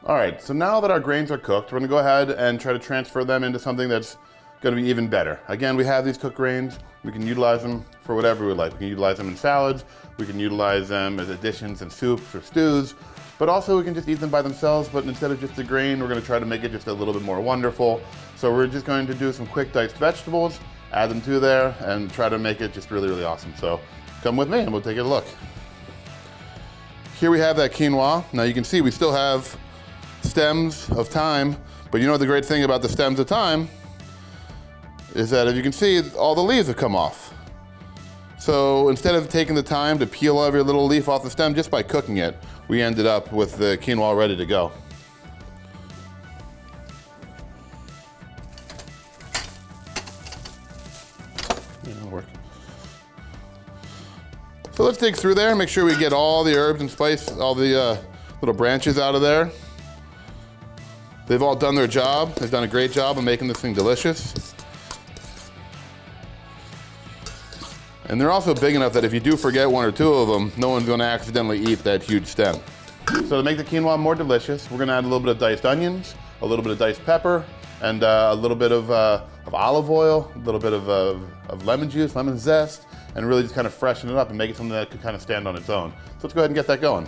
All right, so now that our grains are cooked, we're gonna go ahead and try to transfer them into something that's gonna be even better. Again, we have these cooked grains. We can utilize them for whatever we like. We can utilize them in salads. We can utilize them as additions in soups or stews, but also we can just eat them by themselves, but instead of just the grain, we're gonna try to make it just a little bit more wonderful. So we're just going to do some quick diced vegetables, add them to there, and try to make it just really, really awesome. So come with me and we'll take a look. Here we have that quinoa. Now you can see we still have stems of thyme, but you know what the great thing about the stems of thyme is that if you can see, all the leaves have come off. So instead of taking the time to peel every little leaf off the stem just by cooking it, we ended up with the quinoa ready to go. So let's dig through there and make sure we get all the herbs and spice, all the little branches out of there. They've all done their job. They've done a great job of making this thing delicious. And they're also big enough that if you do forget one or two of them, no one's gonna accidentally eat that huge stem. So to make the quinoa more delicious, we're gonna add a little bit of diced onions, a little bit of diced pepper, and a little bit of olive oil, a little bit of lemon juice, lemon zest, and really just kind of freshen it up and make it something that could kind of stand on its own. So let's go ahead and get that going.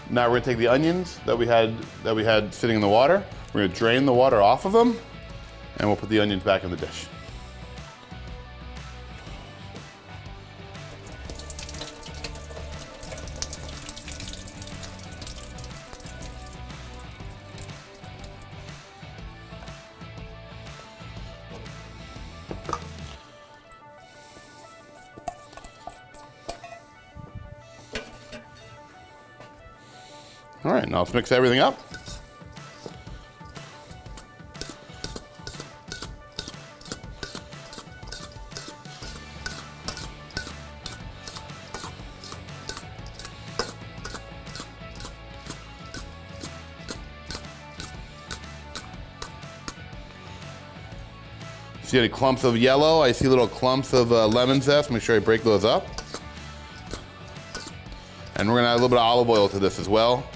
Now we're gonna take the onions that we had sitting in the water. We're gonna drain the water off of them, and we'll put the onions back in the dish. All right, now let's mix everything up. See any clumps of yellow? I see little clumps of lemon zest. Make sure I break those up. And we're gonna add a little bit of olive oil to this as well.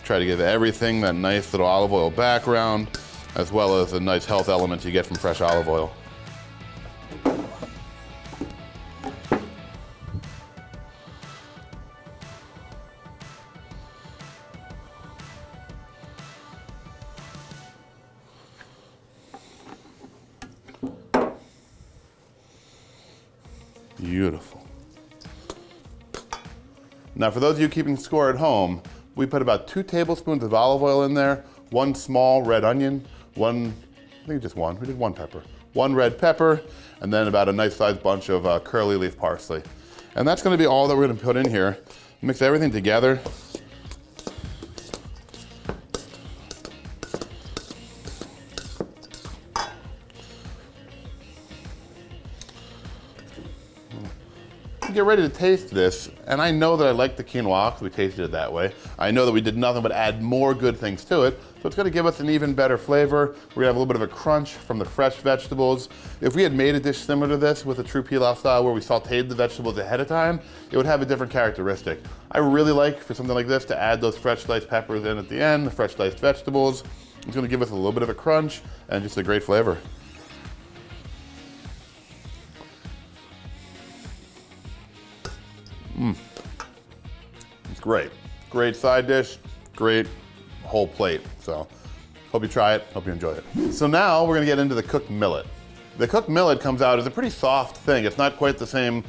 Try to give everything that nice little olive oil background, as well as the nice health elements you get from fresh olive oil. Beautiful. Now for those of you keeping score at home, we put about 2 tablespoons of olive oil in there, 1 small red onion, I think just one, we did 1 pepper, 1 red pepper, and then about a nice sized bunch of curly leaf parsley. And that's gonna be all that we're gonna put in here. Mix everything together. Get ready to taste this, and I know that I like the quinoa because we tasted it that way. I know that we did nothing but add more good things to it, so it's gonna give us an even better flavor. We're gonna have a little bit of a crunch from the fresh vegetables. If we had made a dish similar to this with a true pilaf style where we sauteed the vegetables ahead of time, it would have a different characteristic. I really like, for something like this, to add those fresh diced peppers in at the end, the fresh diced vegetables. It's gonna give us a little bit of a crunch and just a great flavor. It's great. Great side dish, great whole plate. So hope you try it, hope you enjoy it. So now we're gonna get into the cooked millet. The cooked millet comes out as a pretty soft thing. It's not quite the same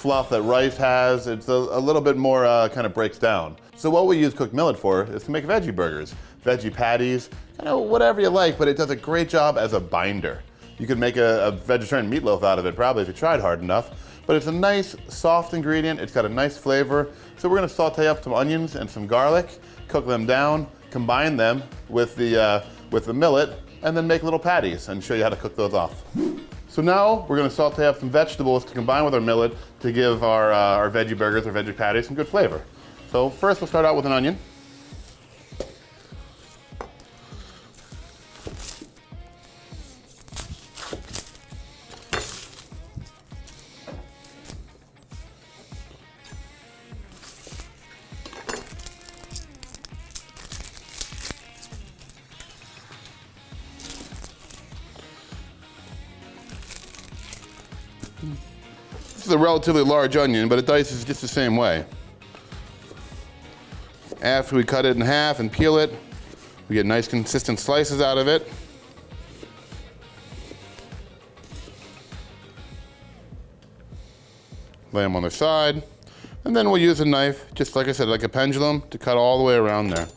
fluff that rice has. It's a little bit more kind of breaks down. So what we use cooked millet for is to make veggie burgers, veggie patties, kind of whatever you like, but it does a great job as a binder. You could make a vegetarian meatloaf out of it probably if you tried hard enough, but it's a nice soft ingredient. It's got a nice flavor. So we're gonna saute up some onions and some garlic, cook them down, combine them with the millet, and then make little patties and show you how to cook those off. So now we're gonna saute up some vegetables to combine with our millet to give our veggie burgers or veggie patties some good flavor. So first we'll start out with an onion. This is a relatively large onion, but it dices just the same way. After we cut it in half and peel it, we get nice consistent slices out of it. Lay them on their side, and then we'll use a knife, just like I said, like a pendulum, to cut all the way around there.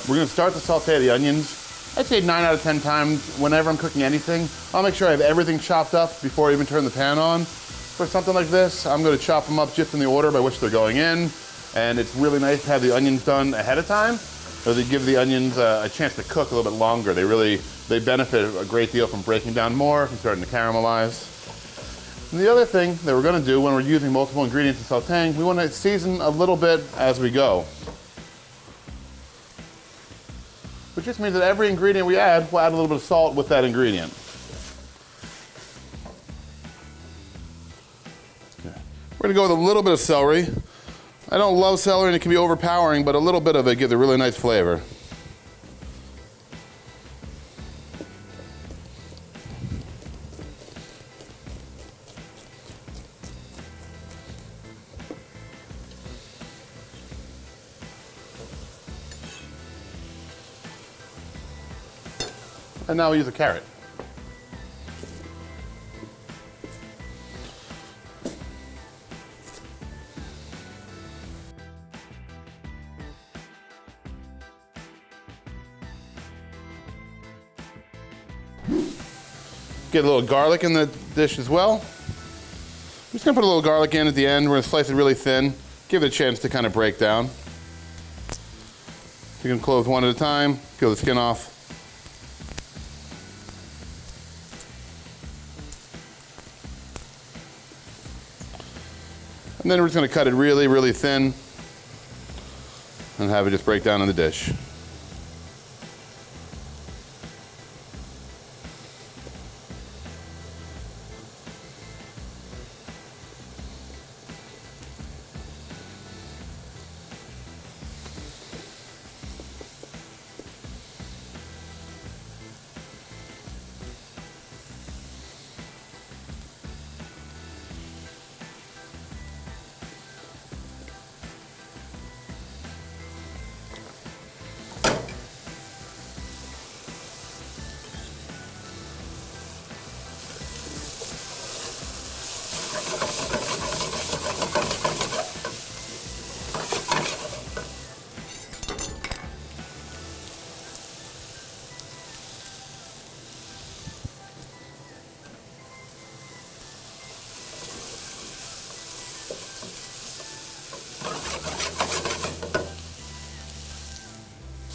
We're gonna start to saute the onions. I'd say 9 out of 10 times, whenever I'm cooking anything, I'll make sure I have everything chopped up before I even turn the pan on. For something like this, I'm gonna chop them up just in the order by which they're going in. And it's really nice to have the onions done ahead of time, so they give the onions a chance to cook a little bit longer. They benefit a great deal from breaking down more, from starting to caramelize. And the other thing that we're gonna do when we're using multiple ingredients in sauteing, we wanna season a little bit as we go. Which just means that every ingredient we add, we'll add a little bit of salt with that ingredient. Okay. We're gonna go with a little bit of celery. I don't love celery and it can be overpowering, but a little bit of it gives a really nice flavor. And now we use a carrot. Get a little garlic in the dish as well. I'm just gonna put a little garlic in at the end. We're gonna slice it really thin, give it a chance to kind of break down. You can close one at a time, peel the skin off. And then we're just gonna cut it really, really thin and have it just break down in the dish.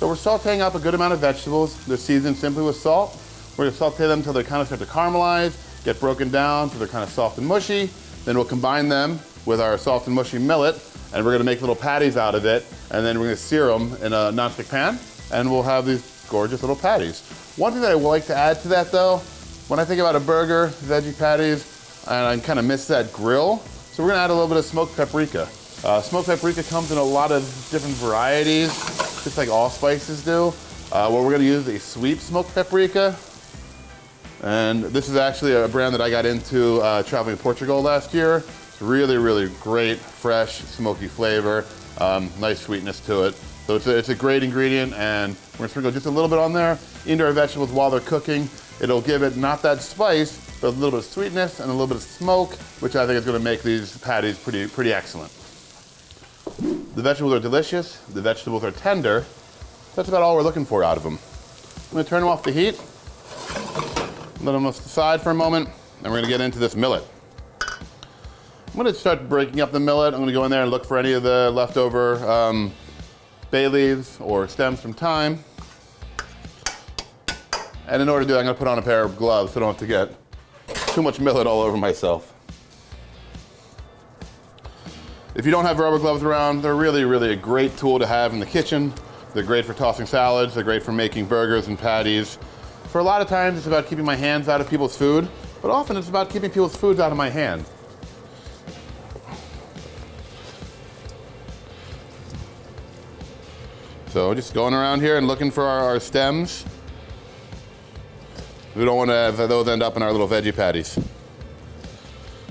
we're sauteing up a good amount of vegetables. They're seasoned simply with salt. We're gonna saute them until they kind of start to caramelize, get broken down so they're kind of soft and mushy. Then we'll combine them with our soft and mushy millet, and we're gonna make little patties out of it, and then we're gonna sear them in a nonstick pan, and we'll have these gorgeous little patties. One thing that I would like to add to that though, when I think about a burger, veggie patties, and I kind of miss that grill, so we're gonna add a little bit of smoked paprika. Smoked paprika comes in a lot of different varieties, just like all spices do. What we're gonna use is a sweet smoked paprika. And this is actually a brand that I got into traveling to Portugal last year. It's really, really great, fresh, smoky flavor, nice sweetness to it. So it's a great ingredient, and we're gonna sprinkle just a little bit on there into our vegetables while they're cooking. It'll give it not that spice, but a little bit of sweetness and a little bit of smoke, which I think is gonna make these patties pretty excellent. The vegetables are delicious, the vegetables are tender. That's about all we're looking for out of them. I'm gonna turn them off the heat, let them aside for a moment, and we're gonna get into this millet. I'm gonna start breaking up the millet. I'm gonna go in there and look for any of the leftover bay leaves or stems from thyme. And in order to do that, I'm gonna put on a pair of gloves so I don't have to get too much millet all over myself. If you don't have rubber gloves around, they're really, really a great tool to have in the kitchen. They're great for tossing salads, they're great for making burgers and patties. For a lot of times, it's about keeping my hands out of people's food, but often it's about keeping people's foods out of my hand. So just going around here and looking for our stems. We don't want to have those end up in our little veggie patties.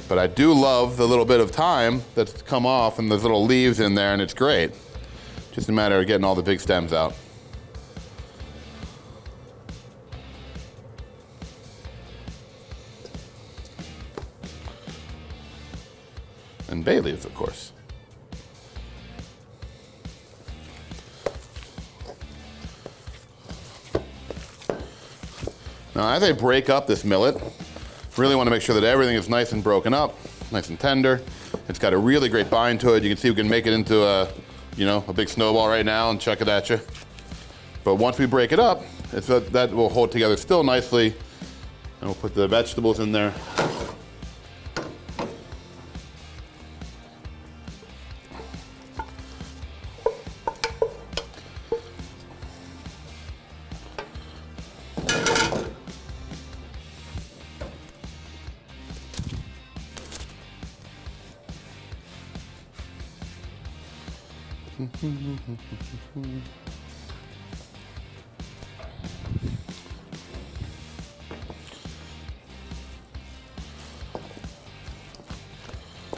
But I do love the little bit of thyme that's come off and there's little leaves in there, and it's great. Just a matter of getting all the big stems out. And bay leaves, of course. Now, as I break up this millet, really want to make sure that everything is nice and broken up, nice and tender. It's got a really great bind to it. You can see we can make it into a big snowball right now and chuck it at you. But once we break it up, that will hold together still nicely. And we'll put the vegetables in there.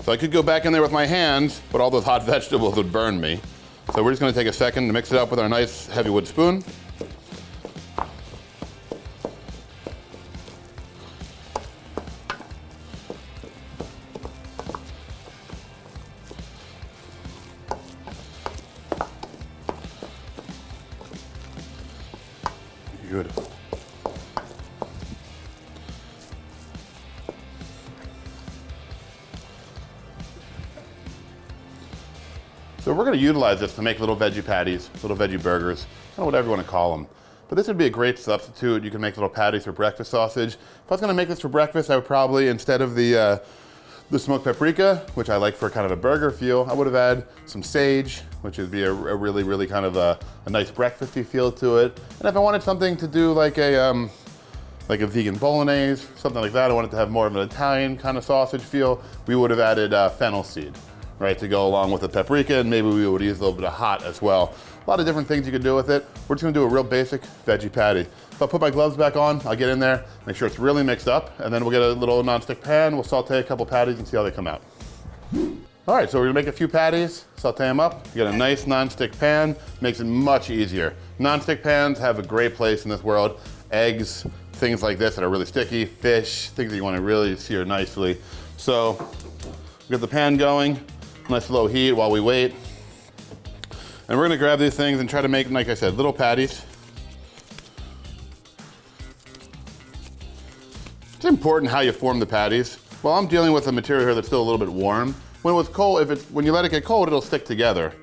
So I could go back in there with my hands, but all those hot vegetables would burn me. So we're just gonna take a second to mix it up with our nice heavy wood spoon. Beautiful. So we're going to utilize this to make little veggie patties, little veggie burgers, kind of whatever you want to call them. But this would be a great substitute. You can make little patties for breakfast sausage. If I was going to make this for breakfast, I would probably, instead of the smoked paprika, which I like for kind of a burger feel, I would have added some sage, which would be a really, really kind of a nice breakfasty feel to it. And if I wanted something to do like a vegan bolognese, something like that, I wanted to have more of an Italian kind of sausage feel, we would have added fennel seed, right, to go along with the paprika, and maybe we would use a little bit of hot as well. A lot of different things you could do with it. We're just gonna do a real basic veggie patty. So I'll put my gloves back on, I'll get in there, make sure it's really mixed up, and then we'll get a little nonstick pan, we'll saute a couple patties and see how they come out. All right, so we're gonna make a few patties, saute them up. You get a nice nonstick pan, makes it much easier. Nonstick pans have a great place in this world. Eggs, things like this that are really sticky, fish, things that you wanna really sear nicely. So, get the pan going, nice low heat while we wait. And we're gonna grab these things and try to make, like I said, little patties. It's important how you form the patties. Well, I'm dealing with a material here that's still a little bit warm. When it's cold, when you let it get cold, it'll stick together.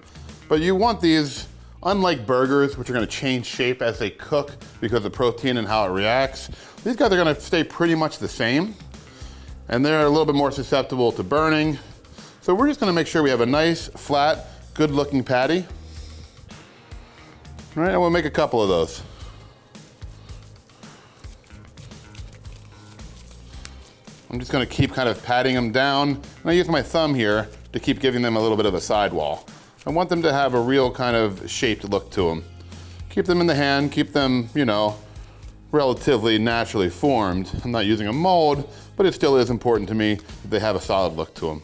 But you want these Unlike burgers, which are gonna change shape as they cook because of protein and how it reacts, these guys are gonna stay pretty much the same. And they're a little bit more susceptible to burning. So we're just gonna make sure we have a nice, flat, good looking patty. All right, and we'll make a couple of those. I'm just gonna keep kind of patting them down. And I use my thumb here to keep giving them a little bit of a sidewall. I want them to have a real kind of shaped look to them. Keep them in the hand, keep them, you know, relatively naturally formed. I'm not using a mold, but it still is important to me that they have a solid look to them.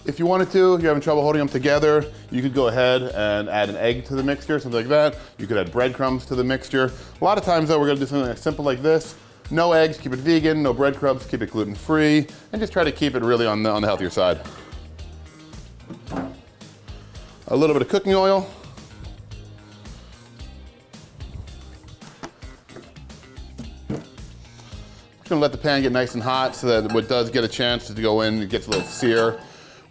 If you wanted to, if you're having trouble holding them together, you could go ahead and add an egg to the mixture, something like that. You could add breadcrumbs to the mixture. A lot of times though, we're gonna do something simple like this. No eggs, keep it vegan, no breadcrumbs, keep it gluten-free, and just try to keep it really on the healthier side. A little bit of cooking oil. Just gonna let the pan get nice and hot so that what does get a chance to go in, it gets a little sear.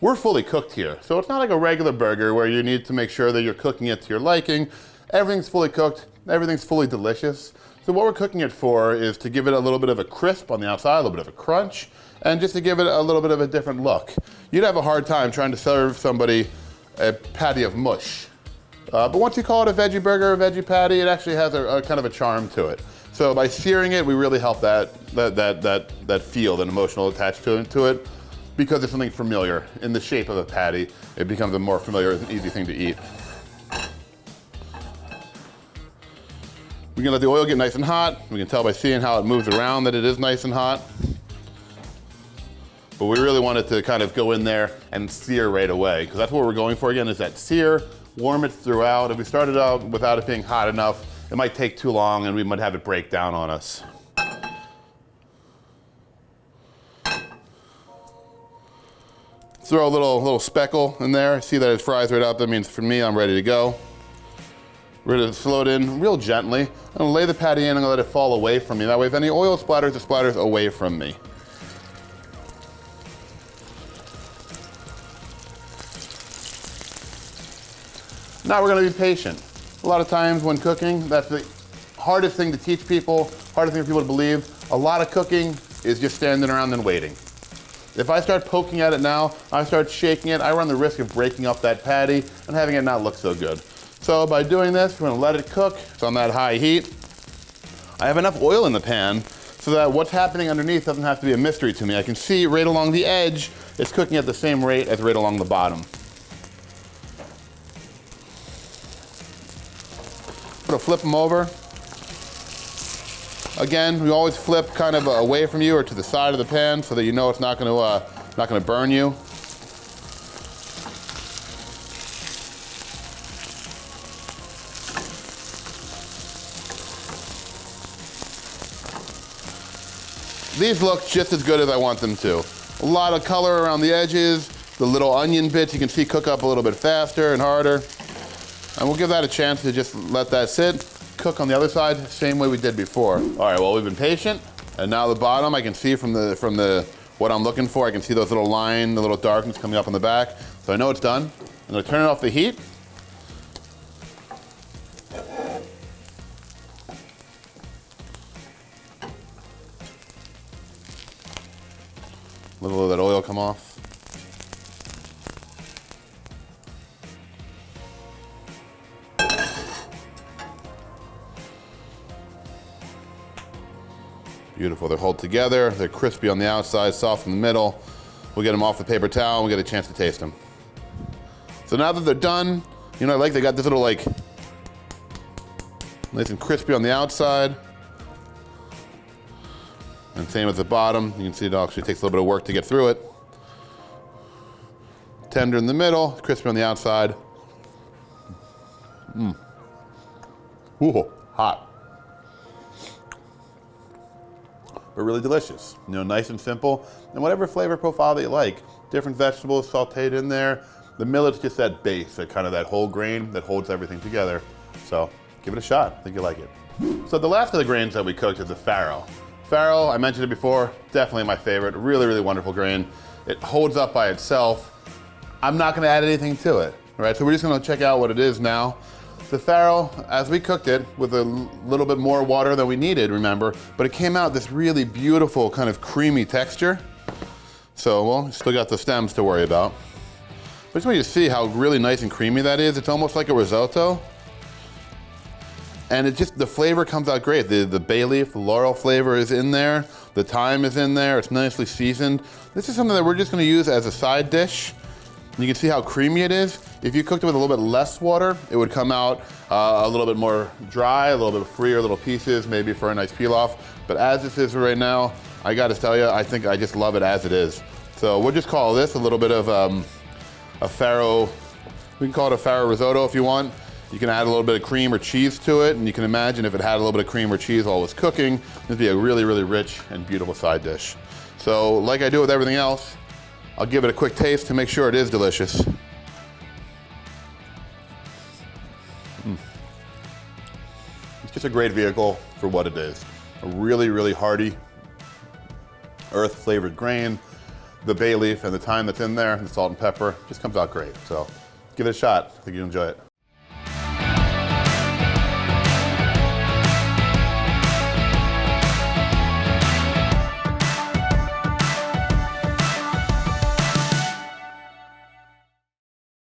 We're fully cooked here, so it's not like a regular burger where you need to make sure that you're cooking it to your liking. Everything's fully cooked, everything's fully delicious. So what we're cooking it for is to give it a little bit of a crisp on the outside, a little bit of a crunch, and just to give it a little bit of a different look. You'd have a hard time trying to serve somebody a patty of mush. But once you call it a veggie burger, a veggie patty, it actually has a kind of a charm to it. So by searing it, we really help that feel, that emotional attached to it. Because it's something familiar in the shape of a patty, it becomes a more familiar and easy thing to eat. We can let the oil get nice and hot. We can tell by seeing how it moves around that it is nice and hot. But we really want it to kind of go in there and sear right away, because that's what we're going for again, is that sear, warm it throughout. If we started out without it being hot enough, it might take too long and we might have it break down on us. Throw a little speckle in there. See that it fries right up. That means for me, I'm ready to go. We're gonna slow it in real gently. I'm gonna lay the patty in, I'm gonna let it fall away from me. That way if any oil splatters, it splatters away from me. Now we're gonna be patient. A lot of times when cooking, that's the hardest thing to teach people, hardest thing for people to believe. A lot of cooking is just standing around and waiting. If I start poking at it now, I start shaking it, I run the risk of breaking up that patty and having it not look so good. So by doing this, we're gonna let it cook. It's on that high heat. I have enough oil in the pan so that what's happening underneath doesn't have to be a mystery to me. I can see right along the edge, it's cooking at the same rate as right along the bottom. I'm gonna flip them over. Again, we always flip kind of away from you or to the side of the pan so that you know it's not gonna burn you. These look just as good as I want them to. A lot of color around the edges. The little onion bits you can see cook up a little bit faster and harder. And we'll give that a chance to just let that sit. Cook on the other side, same way we did before. All right, well, we've been patient, and now the bottom, I can see from what I'm looking for, I can see those little lines, the little darkness coming up on the back, so I know it's done. I'm gonna turn it off the heat. A little of that oil come off. Beautiful, they're held together, they're crispy on the outside, soft in the middle. We'll get them off the paper towel and we'll get a chance to taste them. So now that they're done, you know, they got this little like, nice and crispy on the outside. And same at the bottom. You can see it actually takes a little bit of work to get through it. Tender in the middle, crispy on the outside. Ooh, hot. But really delicious. You know, nice and simple. And whatever flavor profile that you like. Different vegetables sauteed in there. The millet's just that base, that kind of that whole grain that holds everything together. So give it a shot. I think you'll like it. So the last of the grains that we cooked is the farro. Farro, I mentioned it before, definitely my favorite. Really, really wonderful grain. It holds up by itself. I'm not gonna add anything to it. All right, so we're just gonna check out what it is now. The farro, as we cooked it, with a little bit more water than we needed, remember, but it came out this really beautiful kind of creamy texture. So, well, still got the stems to worry about. But just want you to see how really nice and creamy that is. It's almost like a risotto. And it just, the flavor comes out great. The bay leaf, the laurel flavor is in there. The thyme is in there. It's nicely seasoned. This is something that we're just gonna use as a side dish. You can see how creamy it is. If you cooked it with a little bit less water, it would come out a little bit more dry, a little bit freer little pieces, maybe for a nice pilaf. But as this is right now, I gotta tell you, I think I just love it as it is. So we'll just call this a little bit of a farro, we can call it a farro risotto if you want. You can add a little bit of cream or cheese to it, and you can imagine if it had a little bit of cream or cheese while it was cooking, this would be a really, really rich and beautiful side dish. So like I do with everything else, I'll give it a quick taste to make sure it is delicious. It's just a great vehicle for what it is. A really, really hearty, earth-flavored grain. The bay leaf and the thyme that's in there, the salt and pepper, just comes out great. So give it a shot. I think you'll enjoy it.